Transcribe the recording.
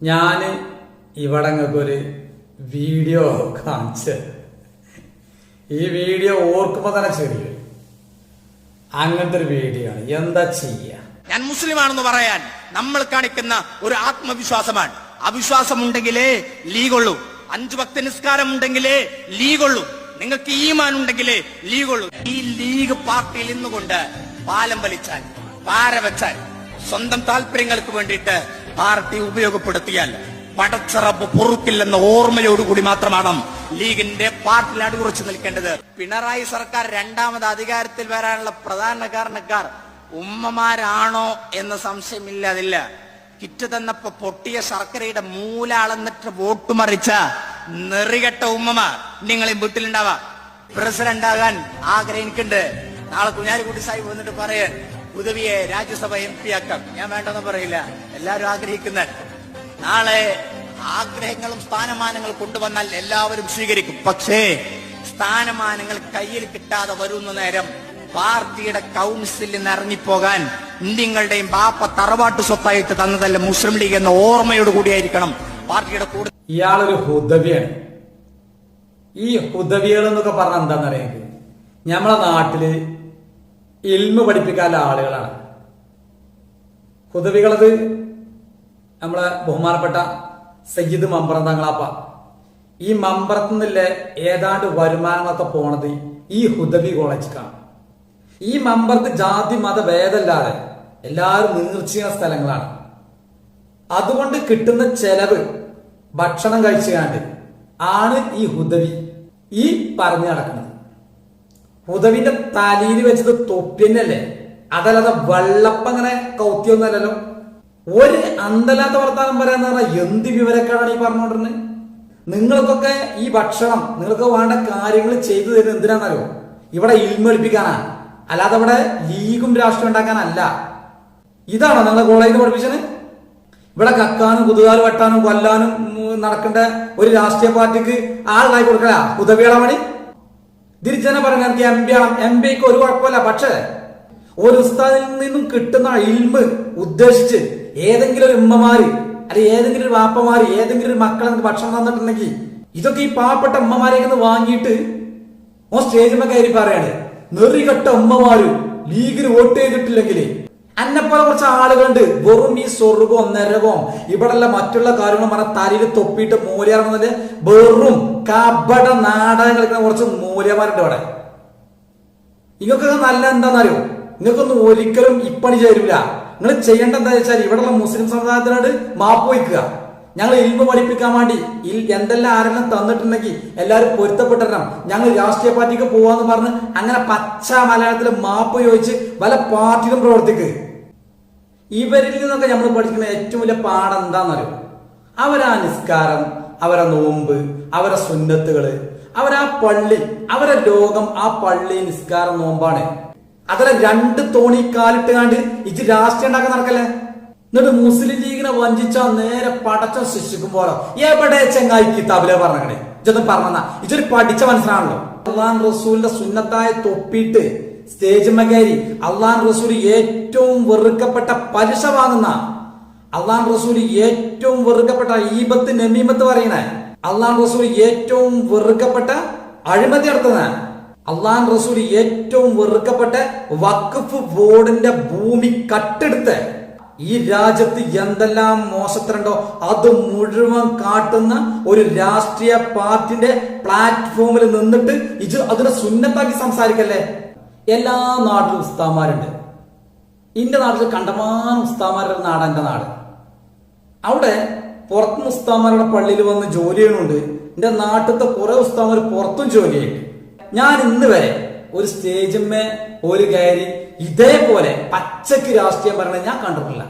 ഞാന് ഇവിടെ ഒരു വീഡിയോ കാണിച്ച് ഈ വീഡിയോ ഓർക്കുമ്പോ തന്നെ ചെറിയ അങ്ങനത്തെ ഒരു വീഡിയോ ആണ്. എന്താ ചെയ്യ, ഞാൻ മുസ്ലിമാണെന്ന് പറയാൻ നമ്മൾ കാണിക്കുന്ന ഒരു ആത്മവിശ്വാസമാണ്. അവിശ്വാസം ഉണ്ടെങ്കിലേ ലീഗുള്ളൂ. 5 വക്ത നിസ്കാരം ഉണ്ടെങ്കിലേ ലീഗുള്ളൂ. നിങ്ങൾക്ക് ഈമാൻ ഉണ്ടെങ്കിലേ ലീഗുള്ളൂ. ഈ ലീഗ് പാർട്ടിയിൽ നിന്നുകൊണ്ട് പാലം വലിച്ചാൽ, പാര വെച്ചാൽ, സ്വന്തം താല്പര്യങ്ങൾക്ക് വേണ്ടിയിട്ട് പാർട്ടി ഉപയോഗപ്പെടുത്തിയാൽ പടച്ചറപ്പ് പൊറുക്കില്ലെന്ന ഓർമ്മയോടുകൂടി മാത്രമാണ് ലീഗിന്റെ പാർട്ടിയിൽ അടിയുറച്ചു നിൽക്കേണ്ടത്. പിണറായി സർക്കാർ രണ്ടാമത് അധികാരത്തിൽ വരാനുള്ള പ്രധാന കാരണക്കാർ ഉമ്മമാരാണോ എന്ന സംശയമില്ലാതില്ല. കിറ്റ് തന്നപ്പോ പൊട്ടിയ ശർക്കരയുടെ മൂല അളന്നിട്ട് വോട്ട് മറിച്ച നെറികെട്ട ഉമ്മമാർ നിങ്ങൾ ഈ വീട്ടിലുണ്ടാവാം. പ്രസിഡന്റ് ആകാൻ ആഗ്രഹം എനിക്കുണ്ട്. നാളെ കുഞ്ഞാലിക്കുട്ടി സാഹിബ് വന്നിട്ട് പറയാൻ ഉദവിയെ രാജ്യസഭ MP ആക്കാം. ഞാൻ വേണ്ടെന്ന് പറയില്ല, എല്ലാവരും ആഗ്രഹിക്കുന്ന. നാളെ ആഗ്രഹങ്ങളും സ്ഥാനമാനങ്ങളും കൊണ്ടുവന്നാൽ എല്ലാവരും സ്വീകരിക്കും. പക്ഷേ സ്ഥാനമാനങ്ങൾ കയ്യിൽ കിട്ടാതെ വരുന്ന നേരം പാർട്ടിയുടെ കൗൺസിലിൽ നിന്ന് ഇറങ്ങിപ്പോകാൻ നിങ്ങളുടെയും ബാപ്പ തറവാട്ട് സ്വത്തായിട്ട് തന്നതല്ല മുസ്ലിം ലീഗ് എന്ന ഓർമ്മയോട് കൂടിയായിരിക്കണം പാർട്ടിയുടെ കൂടെ. ഇയാളൊരു ഹുദവിയാണ്. ഈ ഹുദവികൾ എന്നൊക്കെ പറഞ്ഞാൽ എന്താണെന്നറിയാം, നമ്മളെ നാട്ടില് ഇൽമ പഠിപ്പിക്കാനുള്ള ആളുകളാണ് ഹുദവികളത്. നമ്മളെ ബഹുമാനപ്പെട്ട സയ്യിദ് മമ്പറം തങ്ങളാപ്പ, ഈ മമ്പറത്ത് നിന്നില്ല ഏതാണ്ട് വരുമാനങ്ങളൊക്കെ പോണത് ഈ ഹുദവി കോളേജിക്കാണ്. ഈ മമ്പറത്ത് ജാതി മത ഭേദമല്ലാതെ എല്ലാവരും നീർച്ചയുന്ന സ്ഥലങ്ങളാണ്. അതുകൊണ്ട് കിട്ടുന്ന ചെലവ് ഭക്ഷണം കഴിച്ചുകാണ്ട് ആണ് ഈ ഹുദവി ഈ പറഞ്ഞു നടക്കുന്നത്. ഹുദവിന്റെ തലയിൽ വെച്ചത് തൊപ്പിന്നല്ലേ, അതല്ലാതെ വെള്ളപ്പം അങ്ങനെ കൗത്തിയൊന്നല്ലല്ലോ. ഒരു അന്തല്ലാത്ത വർത്താനം പറയാന്ന് പറഞ്ഞാൽ എന്ത് വിവരക്കാരാണ് ഈ പറഞ്ഞുകൊണ്ടിരുന്നത്? നിങ്ങൾക്കൊക്കെ ഈ ഭക്ഷണം നിങ്ങൾക്ക് വേണ്ട കാര്യങ്ങൾ ചെയ്തു തരുന്നത് എന്തിനാണെന്നറിയോ? ഇവിടെ ഇൽമ പഠിപ്പിക്കാനാ, അല്ലാതെ ഇവിടെ ലീഗും രാഷ്ട്രീയം ഉണ്ടാക്കാനല്ല. ഇതാണോ നിങ്ങളെ കോളേജിൽ പഠിപ്പിച്ചത്? ഇവിടെ കക്കാനും കുതുകാലും വെട്ടാനും കൊല്ലാനും നടക്കേണ്ട ഒരു രാഷ്ട്രീയ പാർട്ടിക്ക് ആളുണ്ടായി കൊടുക്കല ഹുദവിയുടെ പണി. തിരിച്ചെന്നെ പറഞ്ഞ എനിക്ക് MP ഒരു കുഴപ്പമില്ല. പക്ഷേ ഒരു ഉസ്താദിൽ നിന്നും കിട്ടുന്ന ഇൽമ് ഉദ്ദേശിച്ച് ഏതെങ്കിലും ഒരു ഉമ്മമാര് അല്ലെങ്കിൽ ഏതെങ്കിലും ഒരു വാപ്പമാര് ഏതെങ്കിലും ഒരു മക്കളെ ഭക്ഷണം തന്നിട്ടുണ്ടെങ്കിൽ ഇതൊക്കെ ഈ പാവപ്പെട്ട ഉമ്മമാരെ വാങ്ങിയിട്ട് ഓ സ്റ്റേജിൽ കയറി പറയാണ് നെറികെട്ട ഉമ്മമാര് ലീഗിന് വോട്ട് ചെയ്തിട്ടില്ലെങ്കിൽ അന്നെപ്പോലെ കുറച്ച് ആളുകളുണ്ട് വെറും ഈ സ്വർഗവും നരകവും ഇവിടെല്ല മറ്റുള്ള കാര്യങ്ങളും പറഞ്ഞ തലയിൽ തൊപ്പിയിട്ട് മൂല്യമാണെന്നതിന്റെ വെറും കപട നാടകം കളിക്കുന്ന കുറച്ച് മൂല്യമാരുണ്ട് ഇവിടെ. ഇങ്ങൾക്കൊക്കെ നല്ല എന്താണെന്നറിയോ? നിങ്ങൾക്കൊന്നും ഒരിക്കലും ഇപ്പണി ചേരില്ല. നിങ്ങൾ ചെയ്യേണ്ട എന്താ വെച്ചാൽ ഇവിടെയുള്ള മുസ്ലിം സമുദായത്തിനോട് മാപ്പ് വയ്ക്കുക. ഞങ്ങൾ ഇൽമ പഠിപ്പിക്കാൻ വേണ്ടി എന്തെല്ലാം ആരെല്ലാം തന്നിട്ടുണ്ടെങ്കിൽ എല്ലാവരും പൊരുത്തപ്പെട്ടിരണം. ഞങ്ങൾ രാഷ്ട്രീയ പാർട്ടിക്ക് പോവാന്ന് പറഞ്ഞ് അങ്ങനെ പച്ച മലയാളത്തിൽ മാപ്പ് ചോദിച്ച് പല പാർട്ടിയിലും പ്രവർത്തിക്കുക. ഇവരിൽ നിന്നൊക്കെ നമ്മൾ പഠിക്കുന്ന ഏറ്റവും വലിയ പാഠം എന്താണെന്നറിയോ? അവരാ നിസ്കാരം, അവരെ നോമ്പ്, അവരെ സുന്നത്തുകള്, അവരാ പള്ളി, അവരെ ലോകം ആ പള്ളി നിസ്കാരം നോമ്പാണ്. അതല്ല 2 തോണി കാലിട്ട് കാണ്ട് ഇത് രാഷ്ട്രീയം ഉണ്ടാക്കാൻ നടക്കല്ലേ. എന്നിട്ട് മുസ്ലിം ലീഗിനെ വഞ്ചിച്ചാ നേരെ പടച്ച ശിക്ഷിക്കുമ്പോഴോ എവിടെ ചെങ്ങായി കിതാബിലെ പറഞ്ഞേ ഇതൊന്നും പറഞ്ഞ ഇതൊരു പഠിച്ച മനസ്സിലാണല്ലോ. അള്ളാഹ് റസൂലിന്റെ സുന്നത്തായ തൊപ്പിയിട്ട് സ്റ്റേജ് കയറി അള്ളാഹ് റസൂൽ ഏറ്റവും വെറുക്കപ്പെട്ട പലിശ വാങ്ങുന്ന, അള്ളാഹ് റസൂൽ ഏറ്റവും വെറുക്കപ്പെട്ട ഈബത്ത് നമീമത്ത് പറയണേ, അള്ളാഹ് റസൂൽ ഏറ്റവും വെറുക്കപ്പെട്ട അഴിമതി നടത്തുന്ന, അള്ളാഹ് റസൂൽ ഏറ്റവും വെറുക്കപ്പെട്ട വഖഫ് ബോർഡിന്റെ ഭൂമി കട്ടെടുത്ത് ഈ രാജ്യത്ത് എന്തെല്ലാം മോശത്തരണ്ടോ അത് മുഴുവൻ കാട്ടുന്ന ഒരു രാഷ്ട്രീയ പാർട്ടിന്റെ പ്ലാറ്റ്ഫോമിൽ നിന്നിട്ട് ഇത് അതിനെ സുന്നത്താക്കി സംസാരിക്കല്ലേ. എല്ലാ നാട്ടിലും ഉസ്താമാരുണ്ട്. എന്റെ നാട്ടിൽ കണ്ടമാനം ഉസ്താമാരുടെ നാടാണ് എന്റെ നാട്. അവിടെ പുറത്തുനിന്ന് ഉസ്താമാരുടെ പള്ളിയിൽ വന്ന് ജോലി ചെയ്യണുണ്ട്. എന്റെ നാട്ടിലത്തെ കുറെ ഉസ്താമാർ പുറത്തും ജോലി ചെയ്യും. ഞാൻ ഇന്ന് വരെ ഒരു സ്റ്റേജിന്മേ ഒരു കയറി ഇതേപോലെ പച്ചക്ക് രാഷ്ട്രീയം പറയണത് ഞാൻ കണ്ടിട്ടില്ല.